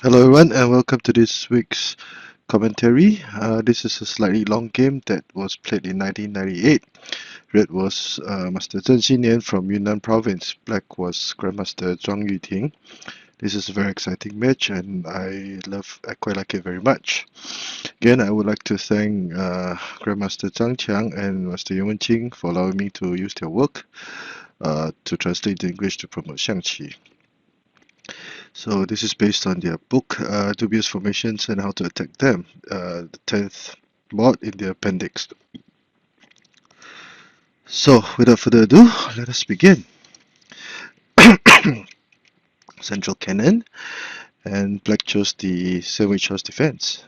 Hello everyone and welcome to this week's commentary. This is a slightly long game that was played in 1998. Red was Master Zhen Xinnian from Yunnan province. Black was Grandmaster Zhuang Yuting. This is a very exciting match and I quite like it very much. Again, I would like to thank Grandmaster Zhang Qiang and Master Yuan Qing for allowing me to use their work to translate the English to promote Xiangqi. So this is based on their book, Dubious Formations and How to Attack Them, the 10th mod in the appendix. So without further ado, let us begin. Central cannon, and black chose the sandwich house defense.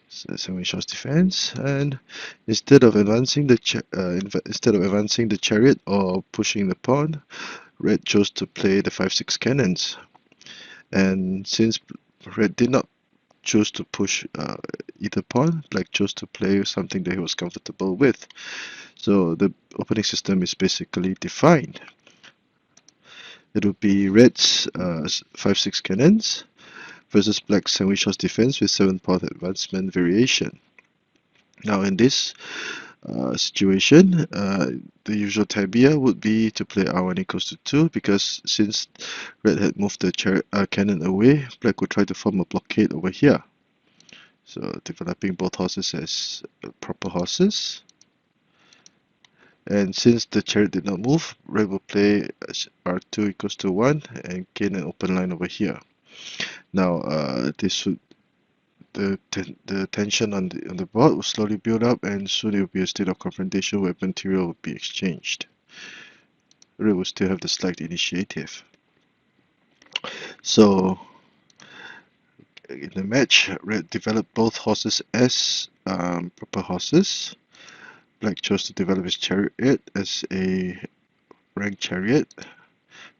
So sandwich house defense, and instead of advancing the chariot or pushing the pawn, red chose to play the 5-6 cannons. And since red did not choose to push either pawn, black chose to play something that he was comfortable with. So the opening system is basically defined. It would be red's 5-6 cannons versus black's sandwich house defense with 7 pawn advancement variation. Now in this situation, the usual tabia would be to play r1 equals to 2, because since red had moved the cannon away, black would try to form a blockade over here. So developing both horses as proper horses. And since the chariot did not move, red will play r2 equals to 1 and gain an open line over here. Now the tension on the board will slowly build up, and soon it will be a state of confrontation where material will be exchanged. Red will still have the slight initiative. So in the match, red developed both horses as proper horses. Black chose to develop his chariot as a rank chariot,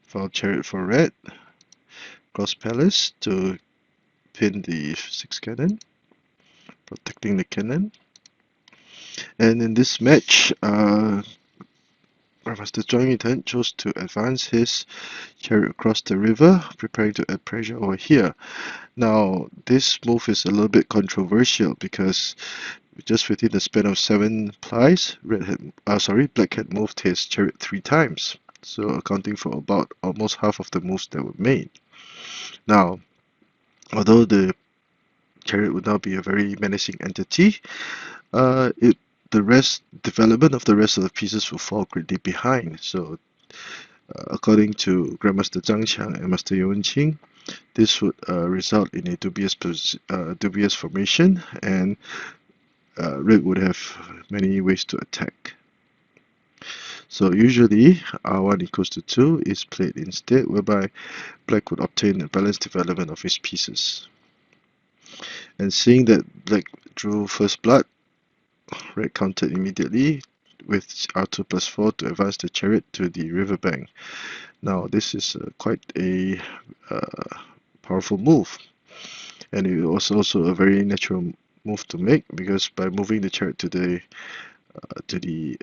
found chariot for red, cross palace to pin the 6 cannon, protecting the cannon. And in this match, Grandmaster Zhuang Yu腾chose to advance his chariot across the river, preparing to add pressure over here. Now, this move is a little bit controversial because just within the span of 7 plies, black had moved his chariot 3 times, so accounting for about almost half of the moves that were made. Now, although the chariot would now be a very menacing entity, the development of the rest of the pieces will fall greatly behind. So, according to Grandmaster Zhang Qiang and Master Yuan Qing, this would result in a dubious formation, and red would have many ways to attack. So usually r1 equals to 2 is played instead, whereby black would obtain a balanced development of his pieces. And seeing that black drew first blood, red countered immediately with R2+4 to advance the chariot to the riverbank. Now this is quite a powerful move, and it was also a very natural move to make, because by moving the chariot to the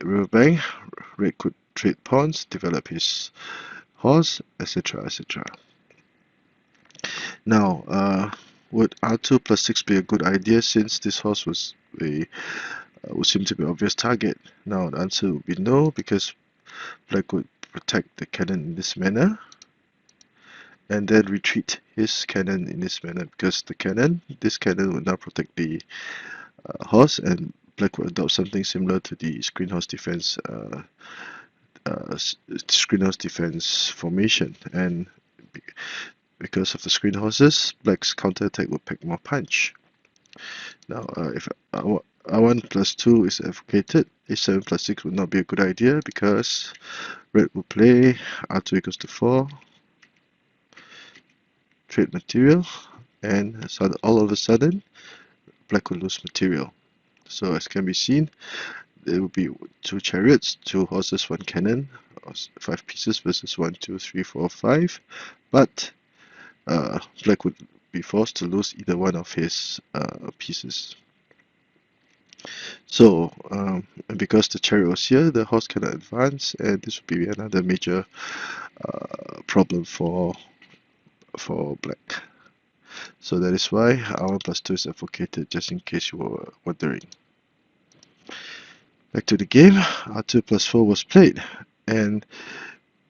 riverbank, red could trade pawns, develop his horse, etc., etc. Now, would r2+6 be a good idea, since this horse would seem to be an obvious target? Now the answer would be no, because black would protect the cannon in this manner and then retreat his cannon in this manner, because this cannon would now protect the horse, and black would adopt something similar to the screen house defense formation. And because of the screen houses, black's counterattack would pack more punch. Now, if r1+2 is advocated, h7+6 would not be a good idea, because red will play r2 equals to 4, trade material, and all of a sudden black will lose material. So as can be seen, there will be 2 chariots, 2 horses, 1 cannon, 5 pieces versus 1, 2, 3, 4, 5. But black would be forced to lose either one of his pieces. So, and because the chariot was here, the horse cannot advance, and this would be another major problem for for black. So that is why r1+2 is advocated, just in case you were wondering. Back to the game, r2+4 was played, and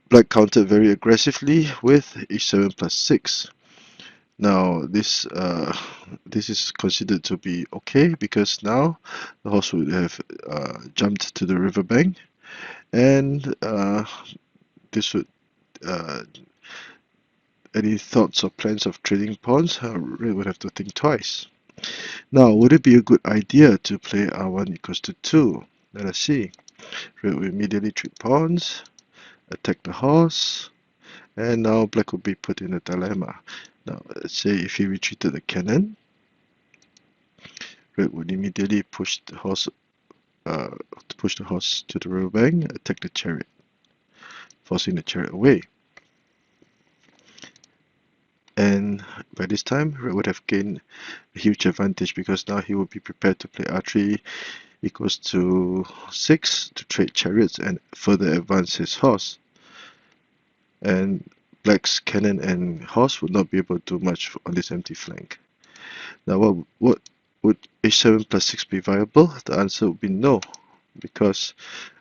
black countered very aggressively with h7+6. Now this is considered to be okay, because now the horse would have jumped to the riverbank, and this would any thoughts or plans of trading pawns, Red would have to think twice. Now, would it be a good idea to play r1 equals to 2? Let us see. Red will immediately trade pawns, attack the horse, and now black would be put in a dilemma. Now, let's say if he retreated the cannon, red would immediately push the horse to the riverbank, attack the chariot, forcing the chariot away. And by this time, red would have gained a huge advantage, because now he would be prepared to play r3 equals to 6 to trade chariots and further advance his horse. And black's cannon and horse would not be able to do much on this empty flank. Now, what would h7+6 be viable? The answer would be no, because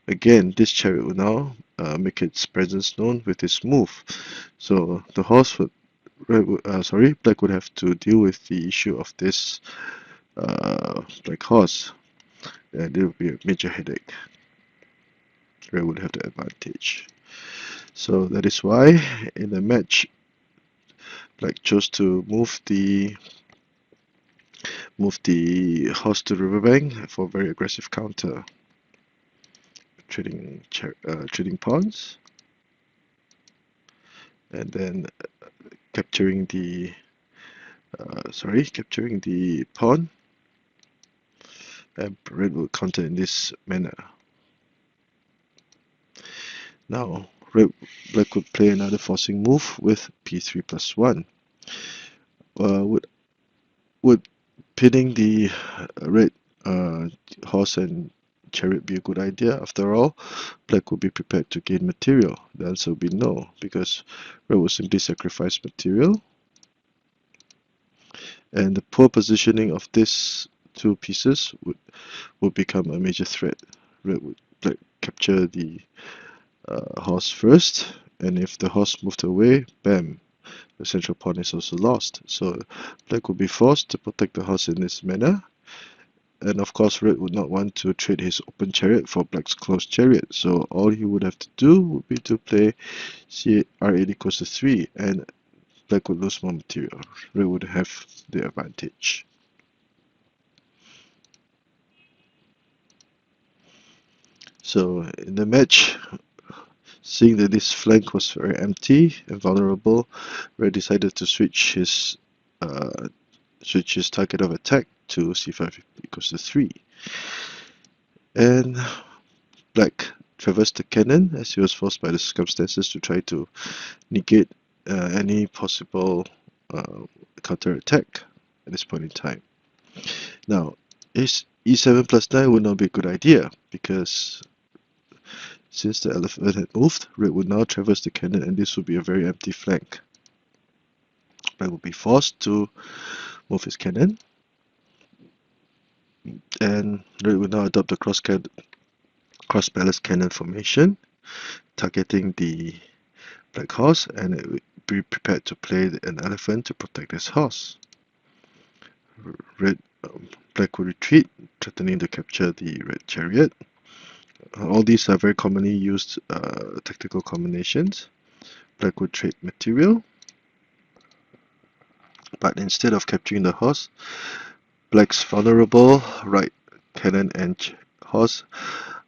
again, this chariot will now make its presence known with this move. So the horse would black would have to deal with the issue of this black horse, and it would be a major headache. Red would have the advantage. So that is why in the match, black chose to move the horse to the riverbank for a very aggressive counter, trading pawns, and then capturing the pawn, and red will counter in this manner. Now black would play another forcing move with p3+1. Would pinning the red horse and chariot be a good idea? After all, black would be prepared to gain material. The answer would be no, because red would simply sacrifice material, and the poor positioning of these two pieces would become a major threat. Red would capture the horse first, and if the horse moved away, bam, the central pawn is also lost. So black would be forced to protect the horse in this manner, and of course red would not want to trade his open chariot for black's closed chariot, so all he would have to do would be to play r8 equals to 3, and black would lose more material. Red would have the advantage. So in the match, seeing that this flank was very empty and vulnerable, red decided to switch his target of attack to c5 equals to 3. And black traversed the cannon, as he was forced by the circumstances to try to negate any possible counter attack at this point in time. Now, e7+9 would not be a good idea, because since the elephant had moved, red would now traverse the cannon, and this would be a very empty flank. Black would be forced to move his cannon, and red would now adopt the cross-balance cannon formation, targeting the black horse, and it would be prepared to play an elephant to protect his horse. Black would retreat, threatening to capture the red chariot. All these are very commonly used tactical combinations. Black would trade material, but instead of capturing the horse, black's vulnerable right cannon and horse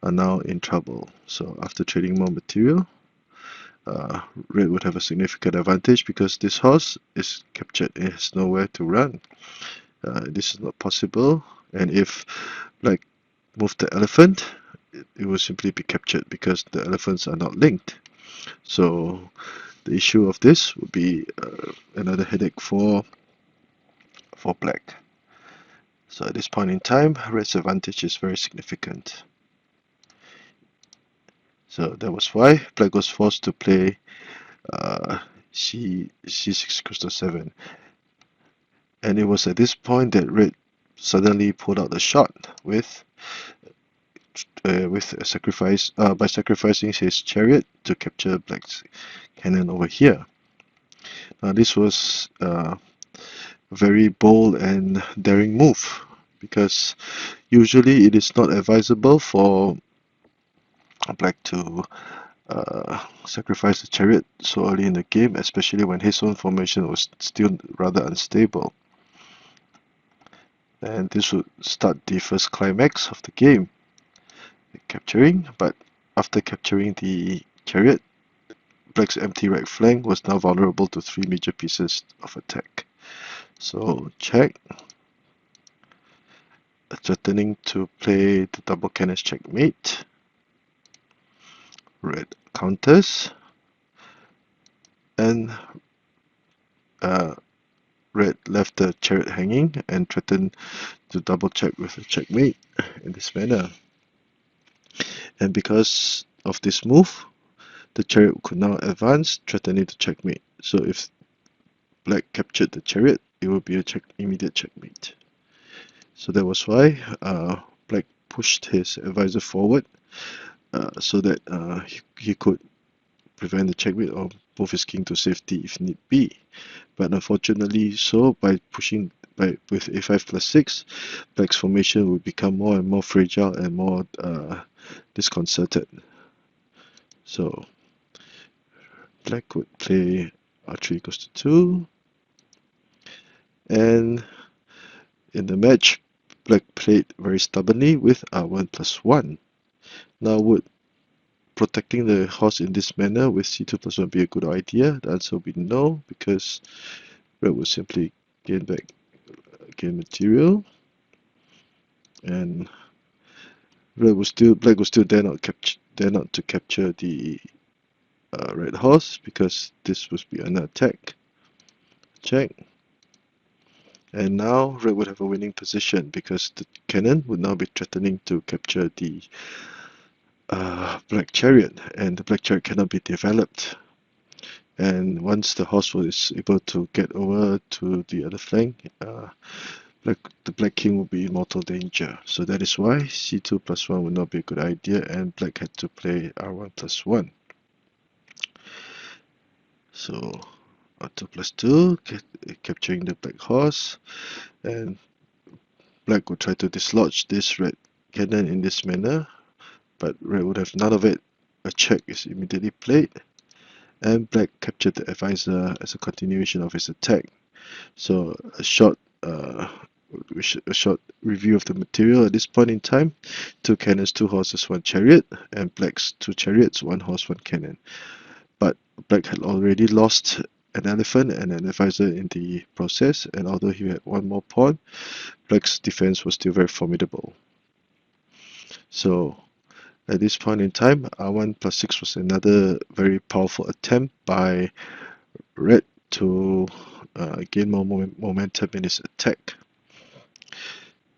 are now in trouble. So after trading more material, red would have a significant advantage, because this horse is captured and has nowhere to run. This is not possible, and if black moved the elephant, it will simply be captured, because the elephants are not linked. So the issue of this would be another headache for black. So at this point in time, red's advantage is very significant. So that was why black was forced to play c6 equals to 7. And it was at this point that red suddenly pulled out the shot with a sacrifice by sacrificing his chariot to capture black's cannon over here. Now this was a very bold and daring move, because usually it is not advisable for black to sacrifice the chariot so early in the game, especially when his own formation was still rather unstable. And this would start the first climax of the game, capturing. But after capturing the chariot, black's empty right flank was now vulnerable to 3 major pieces of attack. So check, threatening to play the double cannons checkmate. Red counters, and red left the chariot hanging and threatened to double check with a checkmate in this manner. And because of this move, the chariot could now advance, threatening to checkmate. So if black captured the chariot, it would be a immediate checkmate. So that was why black pushed his advisor forward so that he could prevent the checkmate or move his king to safety if need be. But unfortunately, by pushing with a5 plus 6, black's formation would become more and more fragile and more disconcerted. So black would play r3 equals to 2, and in the match, black played very stubbornly with r1 plus 1. Now, would protecting the horse in this manner with c2 plus 1 be a good idea? The answer would be no, because red would simply gain material, and black would still dare not to capture the red horse, because this would be an attack. Check. And now red would have a winning position, because the cannon would now be threatening to capture the black chariot, and the black chariot cannot be developed. And once the horse was able to get over to the other flank, the black king will be in mortal danger. So that is why c2 plus 1 would not be a good idea, and black had to play r1 plus 1. So r2 plus 2, capturing the black horse, and black would try to dislodge this red cannon in this manner, but red would have none of it. A check is immediately played, and black captured the advisor as a continuation of his attack. So a short review of the material at this point in time: 2 cannons, 2 horses, 1 chariot, and black's 2 chariots, 1 horse, 1 cannon. But black had already lost an elephant and an advisor in the process, and although he had 1 more pawn, black's defense was still very formidable. So at this point in time, r1 plus 6 was another very powerful attempt by red to gain more momentum in his attack.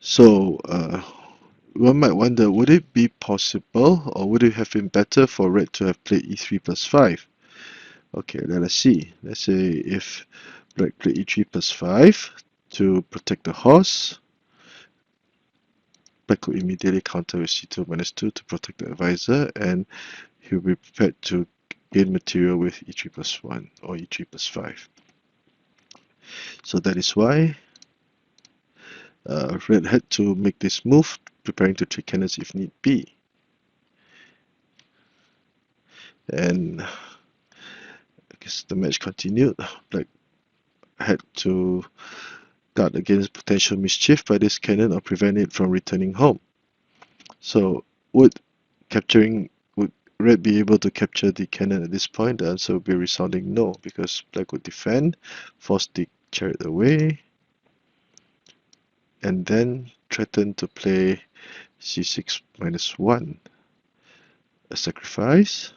So one might wonder, would it be possible, or would it have been better for red to have played e3 plus 5? Okay, let us see. Let's say if black played e3 plus 5 to protect the horse, black could immediately counter with c2 minus 2 to protect the advisor, and he will be prepared to gain material with e3 plus 1 or e3 plus 5. So that is why red had to make this move, preparing to trade cannons if need be. And I guess the match continued. Black had to guard against potential mischief by this cannon or prevent it from returning home. So would red be able to capture the cannon at this point? The answer would be a resounding no, because black would defend, force the chariot away, and then threaten to play c6 minus 1, a sacrifice.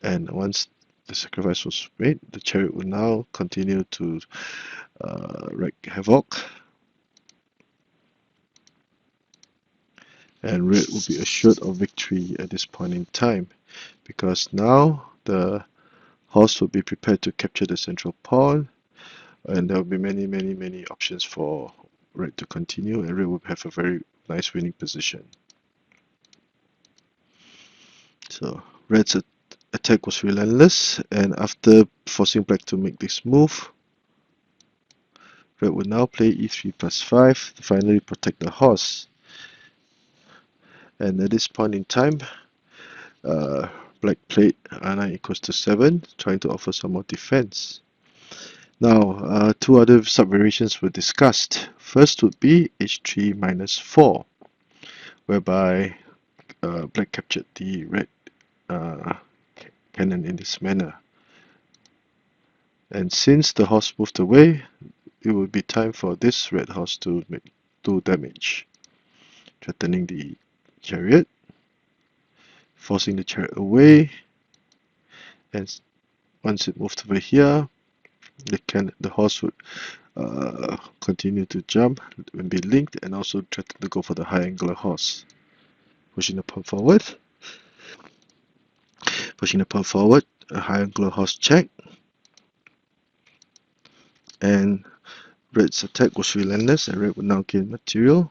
And once the sacrifice was made, the chariot will now continue to wreak havoc, and red will be assured of victory at this point in time, because now the horse will be prepared to capture the central pawn, and there will be many options for red to continue, and red will have a very nice winning position. So red's attack was relentless, and after forcing black to make this move, red will now play e3+5 to finally protect the horse. And at this point in time, black played r9 equals to 7, trying to offer some more defense. Now, two other sub-variations were discussed. First would be H3-4, whereby black captured the red cannon in this manner. And since the horse moved away, it would be time for this red horse to do damage, threatening the chariot, forcing the chariot away, and once it moved over here, the horse would continue to jump and be linked, and also threaten to go for the high angular horse. Pushing the pawn forward, a high angular horse check, and red's attack was relentless, and red would now gain material.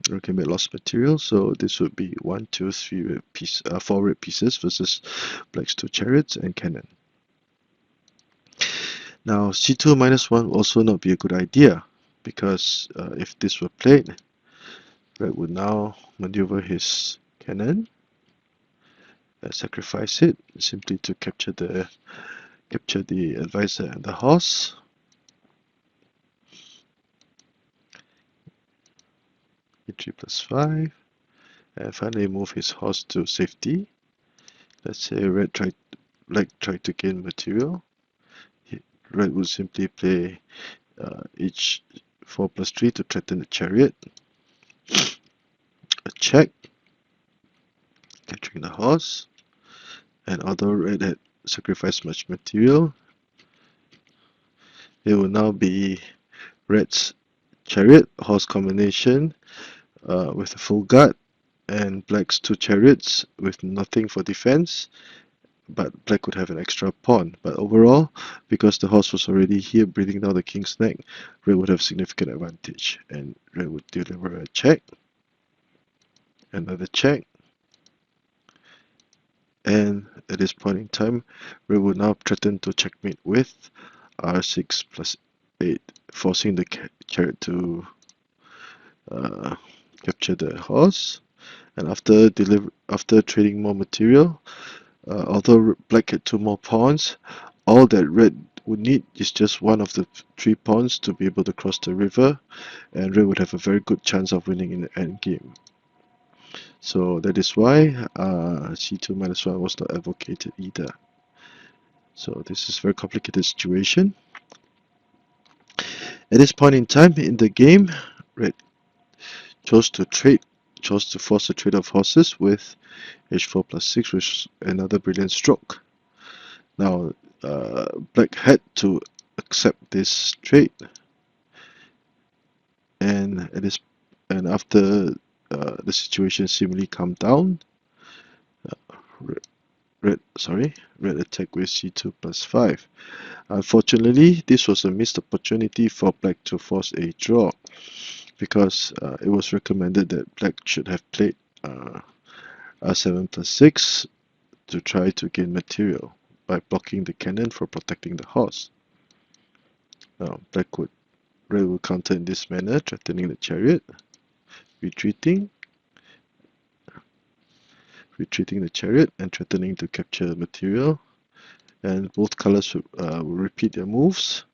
Red can be lost material, so this would be 1, 2, 3 4 red pieces versus black's 2 chariots and cannon. Now c2-1 will also not be a good idea, because if this were played, red would now maneuver his cannon, sacrifice it simply to capture the advisor and the horse. e3+5, and finally move his horse to safety. Let's say black tried to gain material. Red would simply play h4+3 to threaten the chariot. A check, capturing the horse. And although red had sacrificed much material, it will now be red's chariot horse combination with a full guard, and black's 2 chariots with nothing for defense, but black would have an extra pawn. But overall, because the horse was already here breathing down the king's neck, red would have significant advantage, and red would deliver a check, another check, and at this point in time, red would now threaten to checkmate with r6+8, forcing the chariot to capture the horse. And after trading more material, although black had 2 more pawns, all that red would need is just one of the 3 pawns to be able to cross the river, and red would have a very good chance of winning in the endgame. So that is why c2-1 was not advocated either. So this is a very complicated situation. At this point in time in the game, red chose to force a trade of horses with h4+6, which is another brilliant stroke. Now black had to accept this trade, and after the situation seemingly calmed down, red attacked with c2+5. Unfortunately, this was a missed opportunity for black to force a draw, because it was recommended that black should have played r7+6 to try to gain material by blocking the cannon for protecting the horse. Now red would counter in this manner, threatening the chariot, retreating the chariot and threatening to capture material, and both colors will repeat their moves.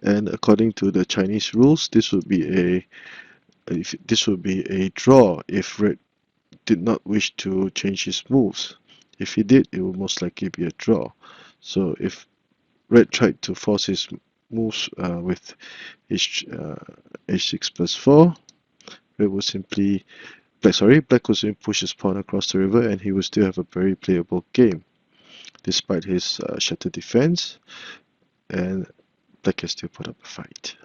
And according to the Chinese rules, this would be a draw if red did not wish to change his moves. If he did, it would most likely be a draw. So if red tried to force his moves with h6+4, black would simply push his pawn across the river, and he would still have a very playable game, despite his shattered defense, and black can still put up a fight.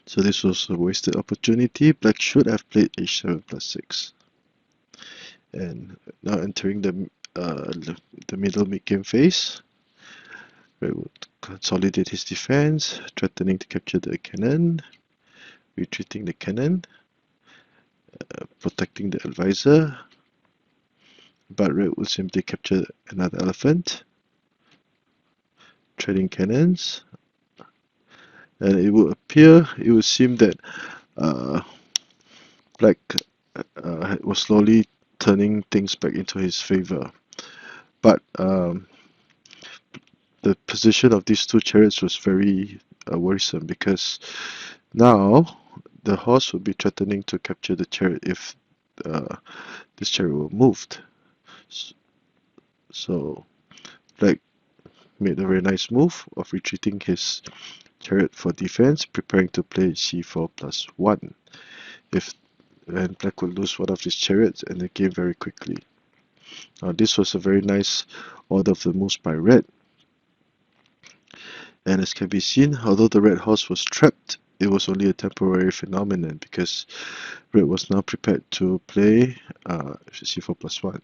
So this was a wasted opportunity. Black should have played h7+6. And now entering the the middle mid-game phase. Red would consolidate his defense, threatening to capture the cannon, retreating the cannon, protecting the advisor, but Red would simply capture another elephant, trading cannons, and it would seem that Black was slowly turning things back into his favor. But the position of these two chariots was very worrisome, because now the horse would be threatening to capture the chariot if this chariot were moved. So Black made a very nice move of retreating his chariot for defense, preparing to play c4+1. And Black would lose one of his chariots and the game very quickly. Now this was a very nice order of the moves by Red. And as can be seen, although the red horse was trapped, it was only a temporary phenomenon, because Red was now prepared to play c4+1.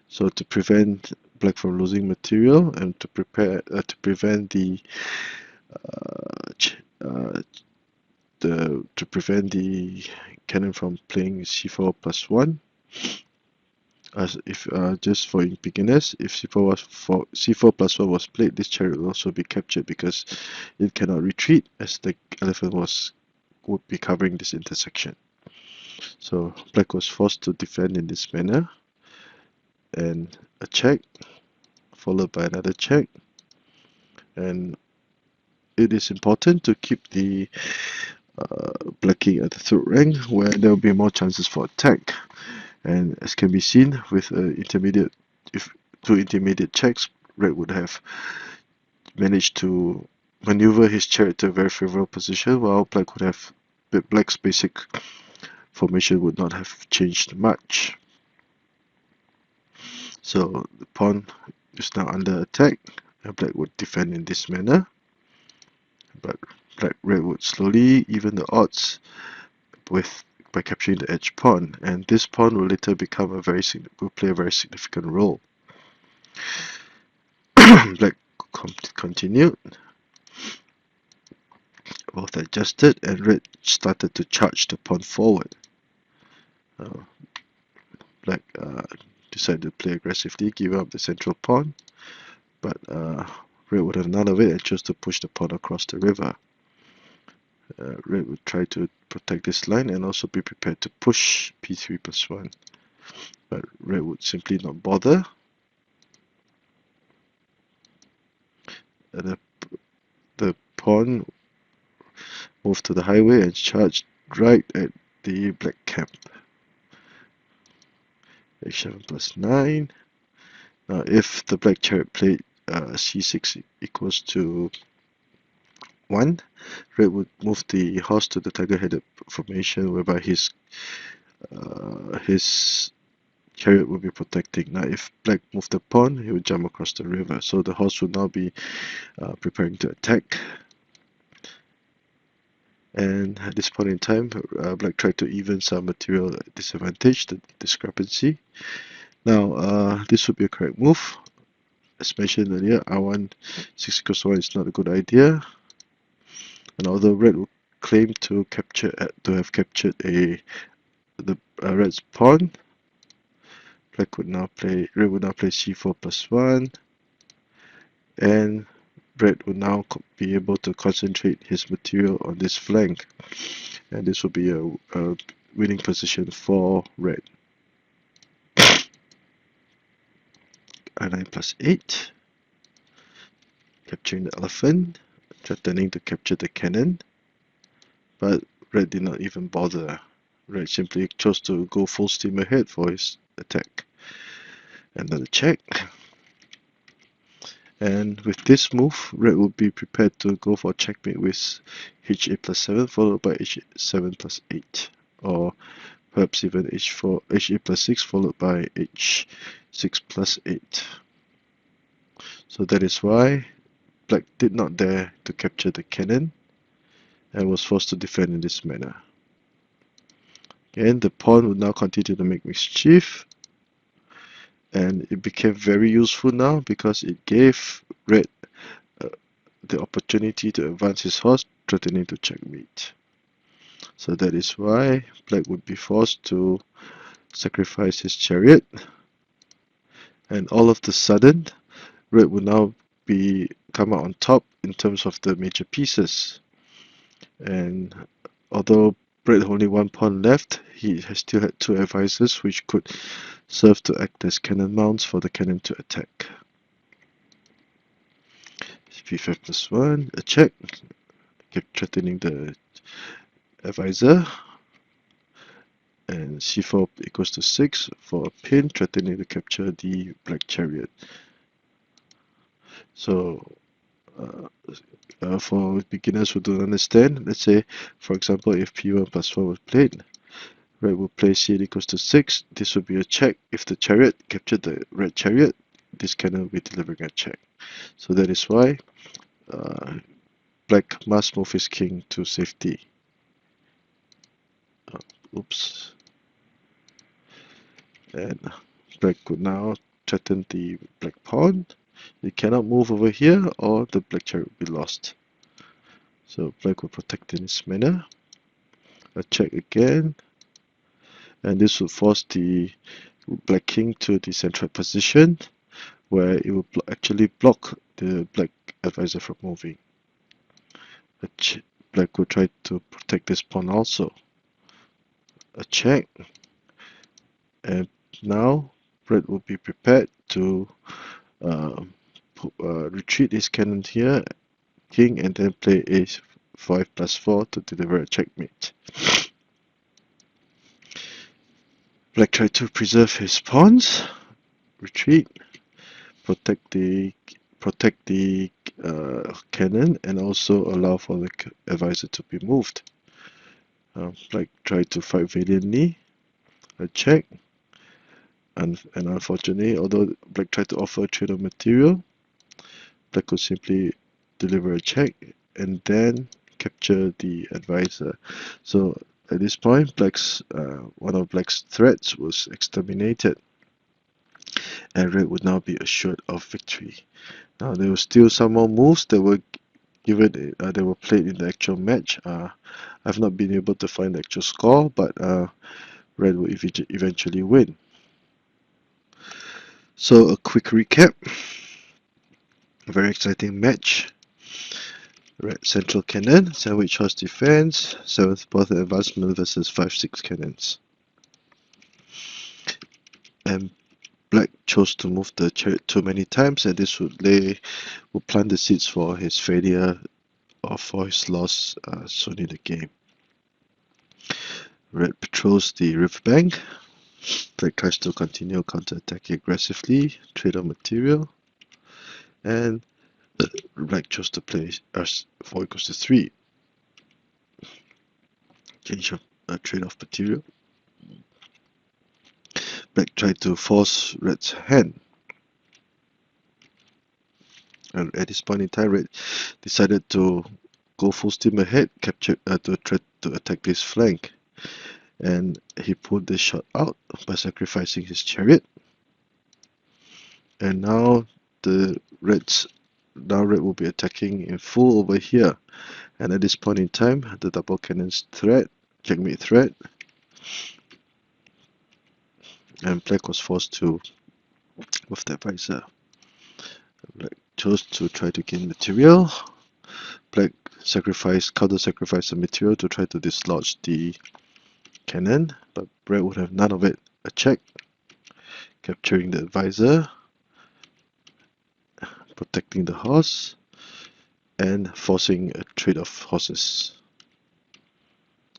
So to prevent Black from losing material and to prevent the cannon from playing c4+1. Just for beginners, if c4+1 was played, this chariot will also be captured, because it cannot retreat, as the elephant would be covering this intersection. So Black was forced to defend in this manner, and a check followed by another check. And it is important to keep the Black king at the third rank, where there will be more chances for attack. And as can be seen, with two intermediate checks, Red would have managed to maneuver his chariot to a very favorable position, while Black's basic formation would not have changed much. So the pawn is now under attack, and Black would defend in this manner. But Red would slowly even the odds by capturing the edge pawn, and this pawn will later become will play a very significant role. Black continued, both adjusted, and Red started to charge the pawn forward. Black decided to play aggressively, give up the central pawn, but Red would have none of it and chose to push the pawn across the river. Red would try to protect this line and also be prepared to push p3+1, but Red would simply not bother. The pawn moved to the highway and charged right at the Black camp. h7+9. Now if the Black chariot played c6 equals to 1, Red would move the horse to the tiger-headed formation, whereby his chariot would be protecting. Now if Black moved the pawn, he would jump across the river, so the horse would now be preparing to attack. And at this point in time, Black tried to even some material disadvantage, the discrepancy. Now this would be a correct move. As mentioned earlier, r1 6=1 is not a good idea. And although Red would claim to have captured the Red's pawn, Red would now play c4+1, and Red would now be able to concentrate his material on this flank, and this will be a winning position for Red. r9+8, capturing the elephant, threatening to capture the cannon, but Red did not even bother. Red simply chose to go full steam ahead for his attack. Another check. And with this move, Red will be prepared to go for checkmate with h8+7 followed by h7+8, or perhaps even h8+6 followed by h6+8. So that is why Black did not dare to capture the cannon and was forced to defend in this manner. Again, the pawn would now continue to make mischief, and it became very useful now because it gave red the opportunity to advance his horse, threatening to checkmate. So that is why black would be forced to sacrifice his chariot, and all of the sudden red would now come out on top in terms of the major pieces. And although red had only one pawn left, he still had two advisors which could serve to act as cannon mounts for the cannon to attack. b5+1, a check, kept threatening the advisor, and c4 equals to 6 for a pin, threatening to capture the black chariot. So for beginners who don't understand, let's say for example if p1+4 was played, red would play c8 equals to 6. This would be a check. If the chariot captured the red chariot, this cannon will be delivering a check. So that is why black must move his king to safety. Oops. And black could now threaten the black pawn. It cannot move over here or the black chariot will be lost. So black will protect in this manner. A check again. And this would force the black king to the central position, where it will actually block the black advisor from moving. Black will try to protect this pawn also. A check, and now red will be prepared to retreat his cannon here, king, and then play a5+4 to deliver a checkmate. Black tried to preserve his pawns, retreat, protect the cannon, and also allow for the advisor to be moved. Black tried to fight valiantly, a check, and unfortunately, although black tried to offer a trade of material, black could simply deliver a check and then capture the advisor. So at this point, one of black's threats was exterminated, and red would now be assured of victory. Now there were still some more moves that were given, they were played in the actual match. I've not been able to find the actual score, but red will eventually win. So a quick recap. A very exciting match. Red central cannon, sandwich horse defense, 7th path advancement versus 5-6 cannons. And black chose to move the chariot too many times, and this would plant the seeds for his failure or for his loss soon in the game. Red patrols the riverbank. Black tries to continue counter-attacking aggressively, trade on material, and black chose to play r4 equals to 3. Change of trade off material. Black tried to force red's hand. And at this point in time, red decided to go full steam ahead, to attack this flank. And he pulled this shot out by sacrificing his chariot. And now red will be attacking in full over here. And at this point in time, the double cannon's checkmate threat, and black was forced to move the advisor. Black chose to try to gain material. Black counter-sacrificed the material to try to dislodge the cannon, but red would have none of it. A check, capturing the advisor, protecting the horse, and forcing a trade of horses.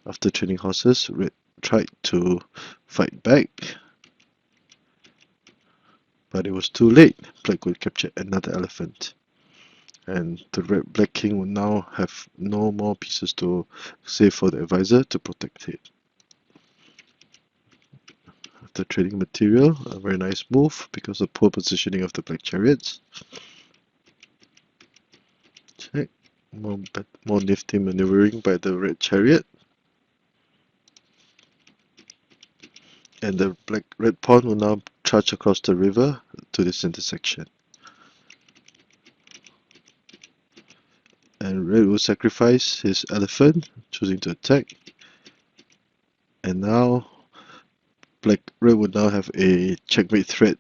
After trading horses, red tried to fight back, but it was too late. Black would capture another elephant, and the black king would now have no more pieces to save for the advisor to protect it. After trading material, a very nice move because of poor positioning of the black chariots. Check. More nifty maneuvering by the red chariot. And the red pawn will now charge across the river to this intersection. And red will sacrifice his elephant, choosing to attack. And now red would now have a checkmate threat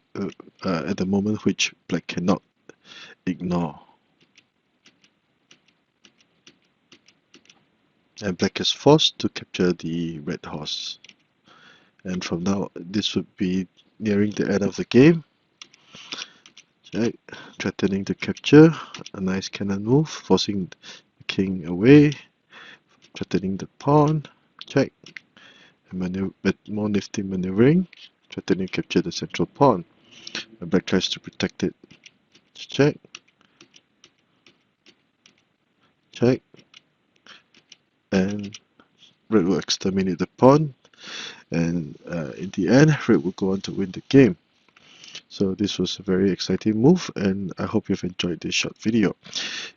at the moment, which black cannot ignore. And black is forced to capture the red horse. And from now, this would be nearing the end of the game. Check, threatening to capture, a nice cannon move, forcing the king away, threatening the pawn, check, and more nifty maneuvering, threatening to capture the central pawn. And black tries to protect it. Check, check, and red will exterminate the pawn, and in the end, red will go on to win the game. So this was a very exciting move, and I hope you've enjoyed this short video.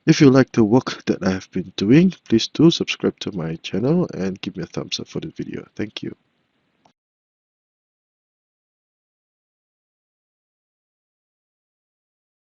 If you like the work that I have been doing, please do subscribe to my channel and give me a thumbs up for the video. Thank you.